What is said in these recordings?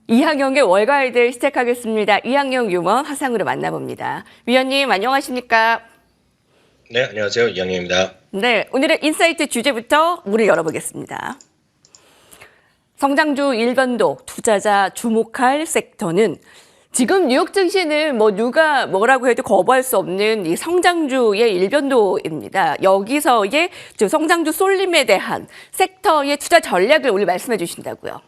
이항영의 월가이드 시작하겠습니다. 이항영 유머 화상으로 만나봅니다. 위원님 안녕하십니까? 네, 안녕하세요. 이항영입니다. 네, 오늘의 인사이트 주제부터 문을 열어보겠습니다. 성장주 일변도 투자자 주목할 섹터는 지금 뉴욕 증시는 누가 뭐라고 해도 거부할 수 없는 이 성장주의 일변도입니다. 여기서의 성장주 쏠림에 대한 섹터의 투자 전략을 오늘 말씀해 주신다고요.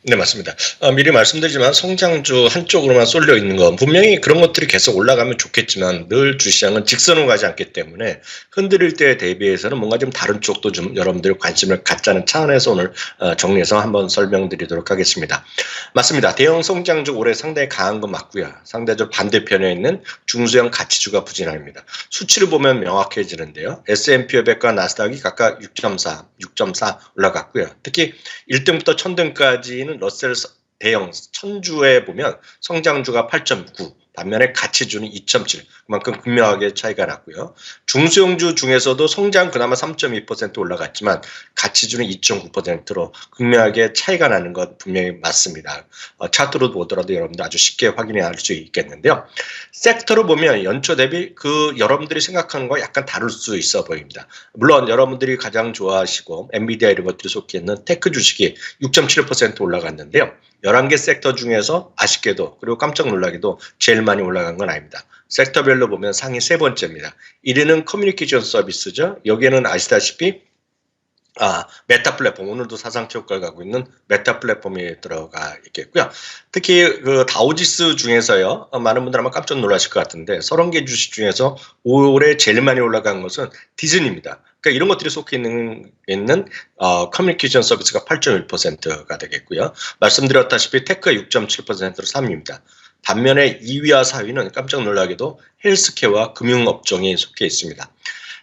네, 맞습니다. 미리 말씀드리지만 성장주 한쪽으로만 쏠려 있는 건 분명히 그런 것들이 계속 올라가면 좋겠지만 늘 주시장은 직선으로 가지 않기 때문에 흔들릴 때에 대비해서는 뭔가 좀 다른 쪽도 좀 여러분들 관심을 갖자는 차원에서 오늘 정리해서 한번 설명드리도록 하겠습니다. 맞습니다. 대형 성장주 올해 상당히 강한 건 맞고요. 상대적으로 반대편에 있는 중소형 가치주가 부진합니다. 수치를 보면 명확해지는데요. S&P 500과 나스닥이 각각 6.4, 6.4 올라갔고요. 특히 1등부터 1000등까지는 러셀 대형 1000주에 보면 성장주가 8.9, 반면에 가치주는 2.7, 그만큼 극명하게 차이가 났고요. 중소형주 중에서도 성장 그나마 3.2% 올라갔지만 가치주는 2.9%로 극명하게 차이가 나는 건 분명히 맞습니다. 차트로 보더라도 여러분들 아주 쉽게 확인할 수 있겠는데요. 섹터로 보면 연초 대비 여러분들이 생각하는 거와 약간 다를 수 있어 보입니다. 물론 여러분들이 가장 좋아하시고 엔비디아 이런 것들이 속해 있는 테크 주식이 6.7% 올라갔는데요. 11개 섹터 중에서 아쉽게도 그리고 깜짝 놀라게도 제일 많이 올라간 건 아닙니다. 섹터별로 보면 상위 세 번째입니다. 1위는 커뮤니케이션 서비스죠. 여기에는 아시다시피 메타 플랫폼, 오늘도 사상 최고가를 가고 있는 메타 플랫폼이 들어가 있겠고요. 특히 다우지수 중에서요, 많은 분들 아마 깜짝 놀라실 것 같은데 30개 주식 중에서 올해 제일 많이 올라간 것은 디즈니입니다. 그러니까 이런 것들이 속해 있는 커뮤니케이션 서비스가 8.1%가 되겠고요. 말씀드렸다시피 테크가 6.7%로 3위입니다. 반면에 2위와 4위는 깜짝 놀라게도 헬스케어와 금융업종이 속해 있습니다.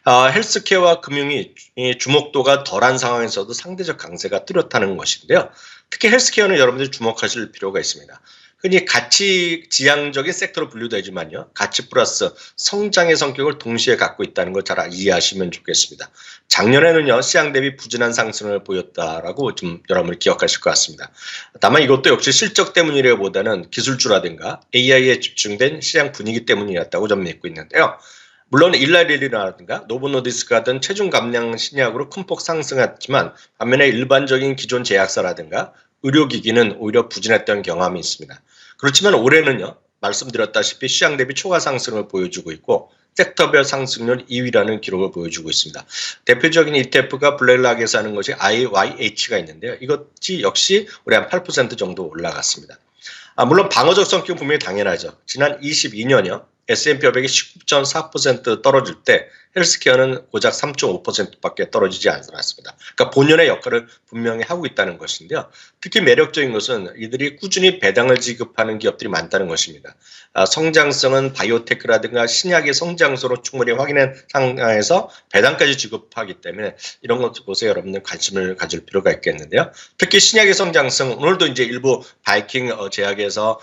헬스케어와 금융이 주목도가 덜한 상황에서도 상대적 강세가 뚜렷하는 것인데요. 특히 헬스케어는 여러분들이 주목하실 필요가 있습니다. 흔히 가치 지향적인 섹터로 분류되지만요. 가치 플러스 성장의 성격을 동시에 갖고 있다는 걸 잘 이해하시면 좋겠습니다. 작년에는요. 시장 대비 부진한 상승을 보였다라고 좀 여러분이 기억하실 것 같습니다. 다만 이것도 역시 실적 때문이라기보다는 기술주라든가 AI에 집중된 시장 분위기 때문이었다고 좀 믿고 있는데요. 물론 일라릴이라든가 노보노디스크 같은 체중 감량 신약으로 큰 폭 상승했지만 반면에 일반적인 기존 제약사라든가 의료기기는 오히려 부진했던 경험이 있습니다. 그렇지만 올해는요. 말씀드렸다시피 시장 대비 초과 상승을 보여주고 있고 섹터별 상승률 2위라는 기록을 보여주고 있습니다. 대표적인 ETF가 블랙락에서 하는 것이 IYH가 있는데요. 이것이 역시 올해 한 8% 정도 올라갔습니다. 물론 방어적 성격은 분명히 당연하죠. 지난 22년이요. S&P 500이 19.4% 떨어질 때 헬스케어는 고작 3.5%밖에 떨어지지 않았습니다. 그러니까 본연의 역할을 분명히 하고 있다는 것인데요. 특히 매력적인 것은 이들이 꾸준히 배당을 지급하는 기업들이 많다는 것입니다. 성장성은 바이오테크라든가 신약의 성장소로 충분히 확인한 상황에서 배당까지 지급하기 때문에 이런 것에 여러분들 관심을 가질 필요가 있겠는데요. 특히 신약의 성장성, 오늘도 이제 일부 바이킹 제약에서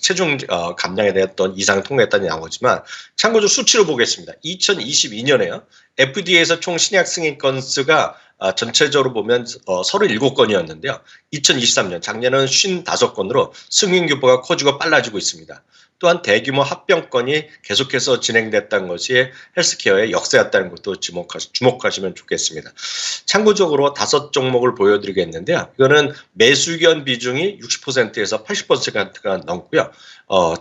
체중 감량에 대한 이상 통과했다니 나오지만 참고로 수치로 보겠습니다. 2022년에요. FDA에서 총 신약 승인 건수가 전체적으로 보면 37건이었는데요. 2023년 작년은 55건으로 승인 규모가 커지고 빨라지고 있습니다. 또한 대규모 합병건이 계속해서 진행됐다는 것이 헬스케어의 역사였다는 것도 주목하시면 좋겠습니다. 참고적으로 5종목을 보여드리겠는데요. 이거는 매수 의견 비중이 60%에서 80%가 넘고요.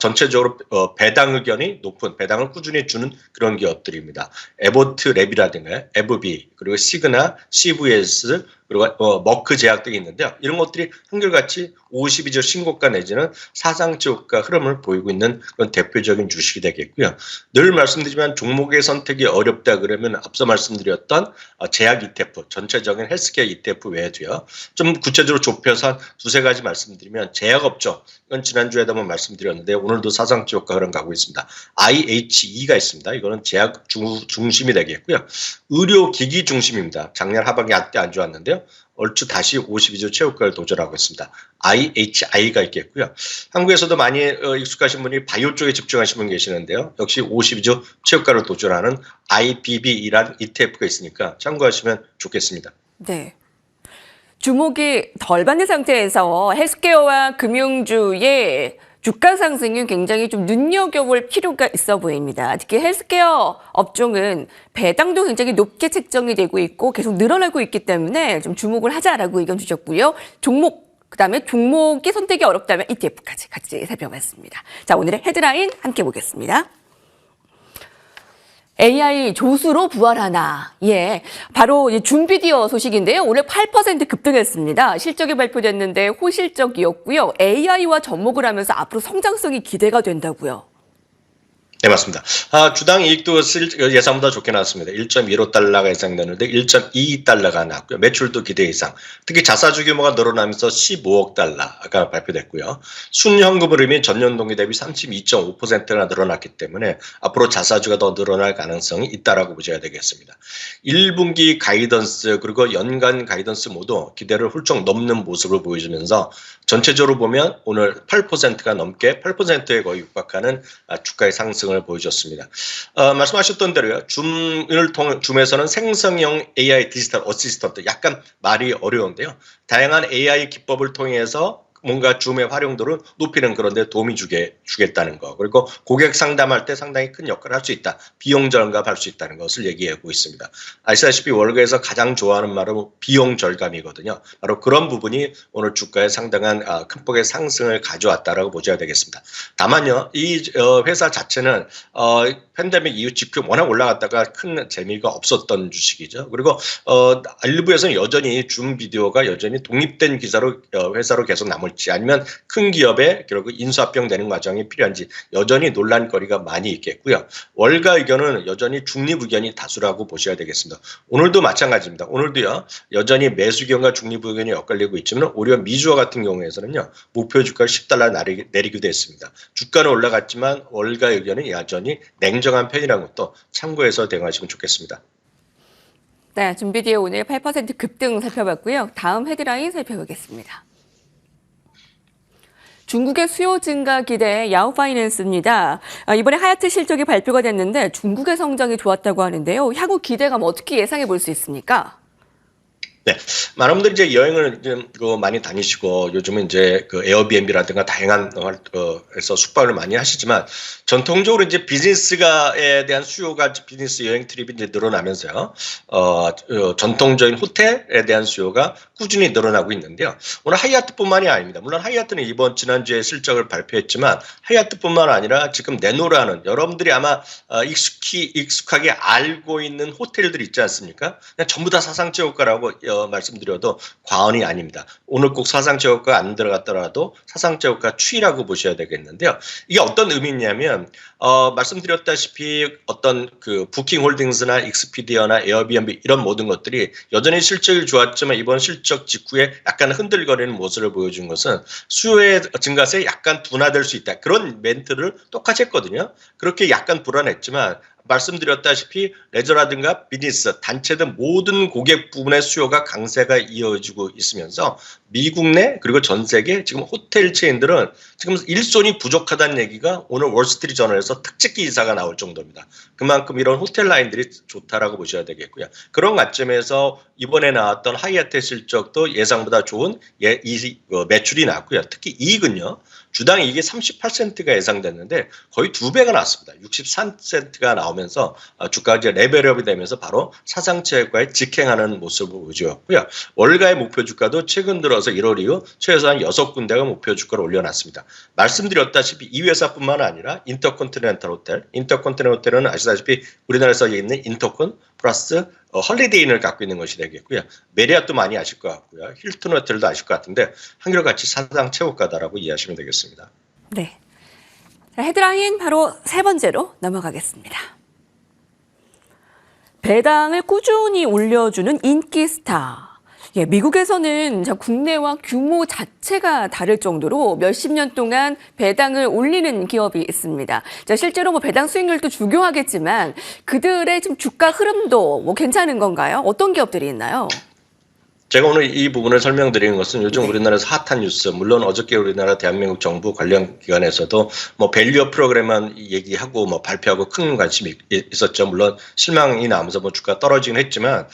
전체적으로 배당 의견이 높은, 배당을 꾸준히 주는 그런 기업들입니다. 에보트 랩이라든가 에브비, 그리고 시그나, CVS, 그리고 머크 제약 등이 있는데요. 이런 것들이 한결같이 52주 신고가 내지는 사상 최고가 흐름을 보이고 있는 그런 대표적인 주식이 되겠고요. 늘 말씀드리지만 종목의 선택이 어렵다 그러면 앞서 말씀드렸던 제약 ETF, 전체적인 헬스케어 ETF 외에도요. 좀 구체적으로 좁혀서 한 두세 가지 말씀드리면 제약업종, 이건 지난주에도 한번 말씀드렸는데 오늘도 사상 최고가 흐름 가고 있습니다. IHE가 있습니다. 이거는 제약 중심이 되겠고요. 의료기기 중심입니다. 작년 하반기 한때 안 좋았는데요. 얼추 다시 52주 최고가를 도전하고 있습니다. IHI가 있겠고요. 한국에서도 많이 익숙하신 분이 바이오 쪽에 집중하신 분 계시는데요. 역시 52주 최고가를 도전하는 IBB이라는 ETF가 있으니까 참고하시면 좋겠습니다. 네. 주목이 덜 받는 상태에서 헬스케어와 금융주의 주가 상승은 굉장히 좀 눈여겨볼 필요가 있어 보입니다. 특히 헬스케어 업종은 배당도 굉장히 높게 책정이 되고 있고 계속 늘어나고 있기 때문에 좀 주목을 하자라고 의견 주셨고요. 그다음에 종목이 선택이 어렵다면 ETF까지 같이 살펴봤습니다. 자, 오늘의 헤드라인 함께 보겠습니다. AI 조수로 부활하나. 예. 바로 줌비디오 소식인데요. 오늘 8% 급등했습니다. 실적이 발표됐는데 호실적이었고요. AI와 접목을 하면서 앞으로 성장성이 기대가 된다고요. 네, 맞습니다. 주당 이익도 예상보다 좋게 나왔습니다. 1.15달러가 예상되는데 1.22달러가 나왔고요. 매출도 기대 이상. 특히 자사주 규모가 늘어나면서 15억 달러가 발표됐고요. 순현금 흐름이 전년 동기 대비 32.5%나 늘어났기 때문에 앞으로 자사주가 더 늘어날 가능성이 있다라고 보셔야 되겠습니다. 1분기 가이던스 그리고 연간 가이던스 모두 기대를 훌쩍 넘는 모습을 보여주면서 전체적으로 보면 오늘 8%가 넘게 8%에 거의 육박하는 주가의 상승을 보여줬습니다. 말씀하셨던 대로요. 줌에서는 생성형 AI 디지털 어시스턴트 약간 말이 어려운데요. 다양한 AI 기법을 통해서 뭔가 줌의 활용도를 높이는 그런 데 도움이 주겠다는 거. 그리고 고객 상담할 때 상당히 큰 역할을 할 수 있다. 비용 절감할 수 있다는 것을 얘기하고 있습니다. 아시다시피 월가에서 가장 좋아하는 말은 비용 절감이거든요. 바로 그런 부분이 오늘 주가에 상당한 큰 폭의 상승을 가져왔다라고 보셔야 되겠습니다. 다만요. 이 회사 자체는 팬데믹 이후 지표 워낙 올라갔다가 큰 재미가 없었던 주식이죠. 그리고 일부에서는 여전히 줌 비디오가 여전히 독립된 기사로 회사로 계속 남을지 아니면 큰 기업에 결국 인수합병되는 과정이 필요한지 여전히 논란거리가 많이 있겠고요. 월가 의견은 여전히 중립 의견이 다수라고 보셔야 되겠습니다. 오늘도 마찬가지입니다. 오늘도요. 여전히 매수 의견과 중립 의견이 엇갈리고 있지만 오히려 미주와 같은 경우에서는요. 목표 주가를 10달러 내리기도 했습니다. 주가는 올라갔지만 월가 의견은 여전히 냉정한 편이라는 것도 참고해서 대응하시면 좋겠습니다. 네, 줌비디오 오늘 8% 급등 살펴봤고요. 다음 헤드라인 살펴보겠습니다. 중국의 수요 증가 기대 야오파이낸스입니다. 이번에 하야트 실적이 발표가 됐는데 중국의 성장이 좋았다고 하는데요. 향후 기대감 어떻게 예상해 볼 수 있습니까? 네, 많은 분들이 이제 여행을 많이 다니시고 요즘은 이제 그 에어비앤비라든가 다양한 에서 숙박을 많이 하시지만 전통적으로 이제 비즈니스가에 대한 수요가 비즈니스 여행 트립이 이제 늘어나면서요. 전통적인 호텔에 대한 수요가 꾸준히 늘어나고 있는데요. 오늘 하이아트뿐만이 아닙니다. 물론 하이아트는 지난주에 실적을 발표했지만 하이아트뿐만 아니라 지금 내노라는 여러분들이 아마 익숙하게 알고 있는 호텔들 있지 않습니까? 그냥 전부 다 사상체육과라고 말씀드려도 과언이 아닙니다. 오늘 꼭 사상체육과 안 들어갔더라도 사상체육과 추이라고 보셔야 되겠는데요. 이게 어떤 의미냐면 말씀드렸다시피 어떤 그 부킹홀딩스나 익스피디어나 에어비앤비 이런 모든 것들이 여전히 실적이 좋았지만 이번 실적 직후에 약간 흔들거리는 모습을 보여준 것은 수요의 증가세에 약간 둔화될 수 있다. 그런 멘트를 똑같이 했거든요. 그렇게 약간 불안했지만 말씀드렸다시피 레저라든가 비즈니스, 단체 등 모든 고객 부분의 수요가 강세가 이어지고 있으면서 미국 내 그리고 전 세계 지금 호텔 체인들은 지금 일손이 부족하다는 얘기가 오늘 월스트리트저널에서 특집 기사가 나올 정도입니다. 그만큼 이런 호텔 라인들이 좋다라고 보셔야 되겠고요. 그런 관점에서 이번에 나왔던 하이아트 실적도 예상보다 좋은 매출이 나왔고요. 특히 이익은요. 주당 이익이 38센트가 예상됐는데 거의 2배가 나왔습니다. 63센트가 나오면서 주가가 이제 레벨업이 되면서 바로 사상체육과에 직행하는 모습을 보여주었고요. 월가의 목표 주가도 최근 들어서 1월 이후 최소한 6군데가 목표 주가를 올려놨습니다. 말씀드렸다시피 이 회사뿐만 아니라 인터컨티넨탈 호텔은 아시다시피 우리나라에서 있는 인터콘 플러스 헐리데이인을 갖고 있는 것이 되겠고요. 메리엇도 많이 아실 것 같고요. 힐튼 호텔도 아실 것 같은데 한결같이 사상체육과다라고 이해하시면 되겠습니다. 네. 자, 헤드라인 바로 세 번째로 넘어가겠습니다. 배당을 꾸준히 올려주는 인기 스타. 예, 미국에서는 국내와 규모 자체가 다를 정도로 몇십 년 동안 배당을 올리는 기업이 있습니다. 자, 실제로 배당 수익률도 중요하겠지만 그들의 지금 주가 흐름도 괜찮은 건가요? 어떤 기업들이 있나요? 제가 오늘 이 부분을 설명드리는 것은 요즘 네. 우리나라에서 핫한 뉴스, 물론 어저께 우리나라 대한민국 정부 관련 기관에서도 뭐 밸류업 프로그램만 얘기하고 뭐 발표하고 큰 관심이 있었죠. 물론 실망이 나면서 뭐 주가 떨어지긴 했지만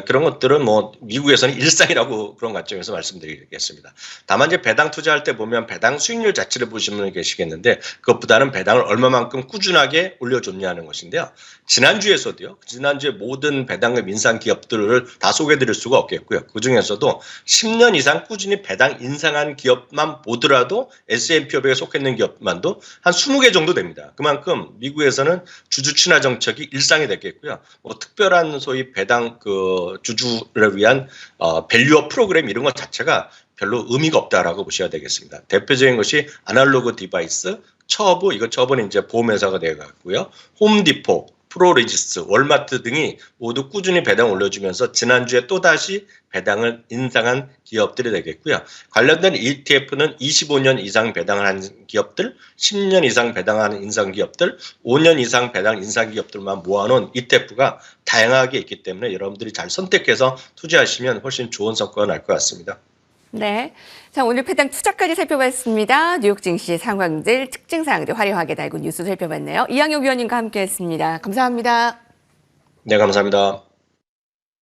그런 것들은 뭐 미국에서는 일상이라고 그런 관점에서 말씀드리겠습니다. 다만 이제 배당 투자할 때 보면 배당 수익률 자체를 보시는 분이 계시겠는데 그것보다는 배당을 얼마만큼 꾸준하게 올려줬냐는 것인데요. 지난주에서도요. 지난주에 모든 배당금 인상 기업들을 다 소개해드릴 수가 없겠고요. 그중에서도 10년 이상 꾸준히 배당 인상한 기업만 보더라도 S&P 500에 속해 있는 기업만도 한 20개 정도 됩니다. 그만큼 미국에서는 주주 친화 정책이 일상이 됐겠고요. 뭐 특별한 소위 배당 주주를 위한 밸류업 프로그램 이런 것 자체가 별로 의미가 없다라고 보셔야 되겠습니다. 대표적인 것이 아날로그 디바이스, 처브는 이제 보험회사가 되어갔고요. 홈디포, 프로레지스, 월마트 등이 모두 꾸준히 배당 올려주면서 지난주에 또다시 배당을 인상한 기업들이 되겠고요. 관련된 ETF는 25년 이상 배당을 한 기업들, 10년 이상 배당하는 인상 기업들, 5년 이상 배당 인상 기업들만 모아놓은 ETF가 다양하게 있기 때문에 여러분들이 잘 선택해서 투자하시면 훨씬 좋은 성과가 날 것 같습니다. 네. 자, 오늘 배당 투자까지 살펴봤습니다. 뉴욕 증시 상황들, 특징 사항들 화려하게 달고 뉴스 살펴봤네요. 이항용 위원님과 함께했습니다. 감사합니다. 네, 감사합니다.